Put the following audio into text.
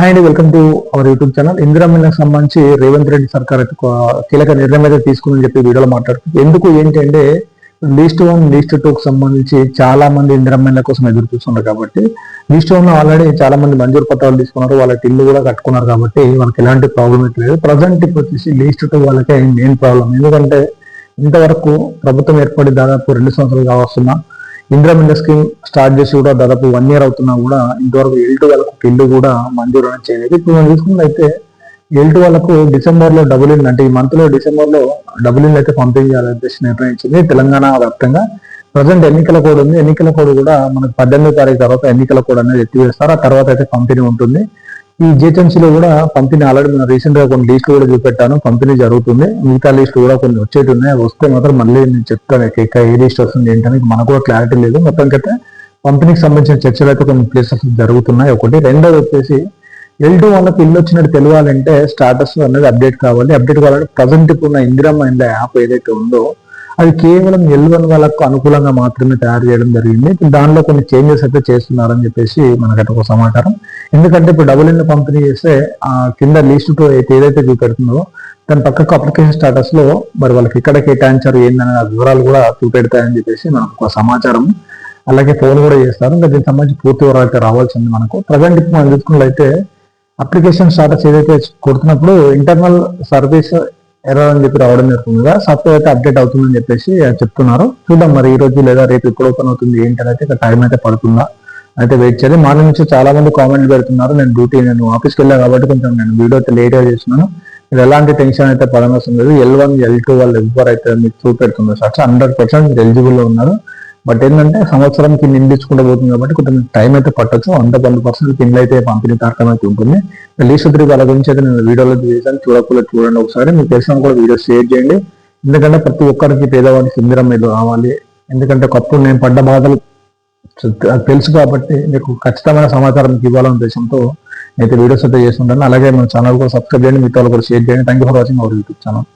Hi అండి, welcome to our YouTube channel. ఇందిరమ్మకి సంబంధించి రేవంత్ రెడ్డి సర్కార్ అయితే కీలక నిర్ణయం అయితే తీసుకుందని చెప్పి వీడియోలో మాట్లాడుతుంది. ఎందుకు ఏంటంటే లిస్ట్ 1, లిస్ట్ 2కు సంబంధించి చాలా మంది ఇందిరమ్మల కోసం ఎదురు చూస్తున్నారు. కాబట్టి లిస్ట్ 1 లో ఆల్రెడీ చాలా మంది మంజూరు పత్రాలు తీసుకున్నారు, వాళ్ళకి ఇల్లు కూడా కట్టుకున్నారు. కాబట్టి వాళ్ళకి ఎలాంటి ప్రాబ్లం అయితే లేదు. ప్రజెంట్ ఇప్పుడు వచ్చేసి లిస్ట్ 2 వాళ్ళకే మెయిన్ ప్రాబ్లం. ఎందుకంటే ఇంతవరకు ప్రభుత్వం ఏర్పడి దాదాపు 2 సంవత్సరాలు కావస్తున్నా, ఇందిరమ్మ స్కీమ్ స్టార్ట్ చేసి కూడా దాదాపు 1 year అవుతున్నా కూడా ఇంతవరకు L2 వాళ్ళకు ఇల్లు కూడా మంజూరు అనేది చేయలేదు. ఇప్పుడు మనం చూసుకున్నట్లయితే L2 వాళ్ళకు డిసెంబర్లో డబుల్ ఇన్, అంటే ఈ మంత్ లో డిసెంబర్లో డబుల్ ఇన్ అయితే పంపిణీ చేయాలని నిర్ణయించింది తెలంగాణ వ్యాప్తంగా. ప్రజెంట్ ఎన్నికల కోడ్ ఉంది. ఎన్నికల కోడ్ కూడా మనకు 18వ తారీఖు తర్వాత ఎన్నికల కోడ్ అనేది ఎత్తివేస్తారు. ఆ తర్వాత అయితే పంపిణీ ఉంటుంది. ఈ జిహెచ్ఎంసీలో కూడా పంపిణీ ఆల్రెడీ నేను రీసెంట్ గా కొన్ని లిస్టులు కూడా చూపెట్టాను. పంపిణీ జరుగుతుంది. మిగతా లిస్ట్ కూడా కొన్ని వచ్చేటి ఉన్నాయి. వస్తే మాత్రం మళ్ళీ నేను చెప్తాను ఏ లిస్ట్ వస్తుంది ఏంటని. మనకు కూడా క్లారిటీ లేదు. మొత్తానికైతే పంపిణీకి సంబంధించిన చర్చలు అయితే కొన్ని ప్లేసెస్ జరుగుతున్నాయి. ఒకటి. రెండోది వచ్చేసి L2 వాళ్ళకి ఇల్లు వచ్చినట్టు తెలియాలంటే స్టాటస్ అనేది అప్డేట్ కావాలి. అప్డేట్ కావాలంటే ప్రజెంట్ ఇప్పుడు ఇందిరమ్మ ఇండ్ల యాప్ ఏదైతే ఉందో అది కేవలం L1 వాళ్ళకు అనుకూలంగా మాత్రమే తయారు చేయడం జరిగింది. దానిలో కొన్ని చేంజెస్ అయితే చేస్తున్నారని చెప్పేసి మనకైతే ఒక సమాచారం. ఎందుకంటే ఇప్పుడు డబుల్ ఇన్ పంపిణీ చేస్తే ఆ కింద లిస్ట్ 2 ఏదైతే చూపెడుతుందో దాని పక్కకు అప్లికేషన్ స్టాటస్ లో మరి వాళ్ళకి ఎక్కడ కేటాయించారు ఏందనే వివరాలు కూడా చూపెడతాయని చెప్పేసి మనకు ఒక సమాచారం. అలాగే ఫోన్ కూడా చేస్తారు. ఇంకా దీనికి సంబంధించి పూర్తి వివరాలు అయితే రావాల్సింది మనకు. ప్రజెంట్ ఇప్పుడు మనం చూసుకున్నట్లయితే అప్లికేషన్ స్టాటస్ ఏదైతే కొడుతున్నప్పుడు ఇంటర్నల్ సర్వీస్ ఎర్రర్ అని చెప్పి రావడం జరుగుతుంది. సాఫ్ట్వేర్ అయితే అప్డేట్ అవుతుందని చెప్పేసి చెప్తున్నారు. చూద్దాం మరి ఈ రోజు లేదా రేపు ఎప్పుడు ఓపెన్ అవుతుంది ఏంటనైతే ఇక టైం అయితే పడుతుందా అయితే వెయిట్ చేయాలి. మార్నింగ్ నుంచి చాలా మంది కామెంట్లు పెడుతున్నారు. నేను ఆఫీస్కి వెళ్ళాను కాబట్టి కొంచెం నేను వీడియో అయితే లేట్ గా చేస్తున్నాను. మీరు ఎలాంటి టెన్షన్ అయితే పడనవసరం లేదు. L1, L2 వాళ్ళు ఎవరైతే మీకు చూపెడుతుందో సార్ 100% మీరు ఎలిజిబుల్ లో ఉన్నారు. బట్ ఏంటంటే సంవత్సరంకి నిండించుకుంటూ పోతుంది కాబట్టి కొంచెం టైం అయితే పట్టొచ్చు. 100% కింద అయితే పంపిణీ కార్యక్రమం అయితే ఉంటుంది. లిస్ట్ 3 వాళ్ళ గురించి అయితే నేను వీడియోలో చేశాను. చూడండి ఒకసారి. మీకు తెలిసిన కూడా వీడియో షేర్ చేయండి. ఎందుకంటే ప్రతి ఒక్కరికి పేదవాడికి ఇందిరమ్మ ఇల్లు రావాలి. ఎందుకంటే ఒకప్పుడు నేను పడ్డ బాధలు తెలుసు కాబట్టి మీకు ఖచ్చితమైన సమాచారం ఇవ్వాలనే ఉద్దేశంతో అయితే వీడియోస్ అయితే చేస్తుంటాను. అలాగే మన ఛానల్ కూడా సబ్స్క్రైబ్ చేయండి, మిగతా కూడా షేర్ చేయండి. Thank you for watching our YouTube channel.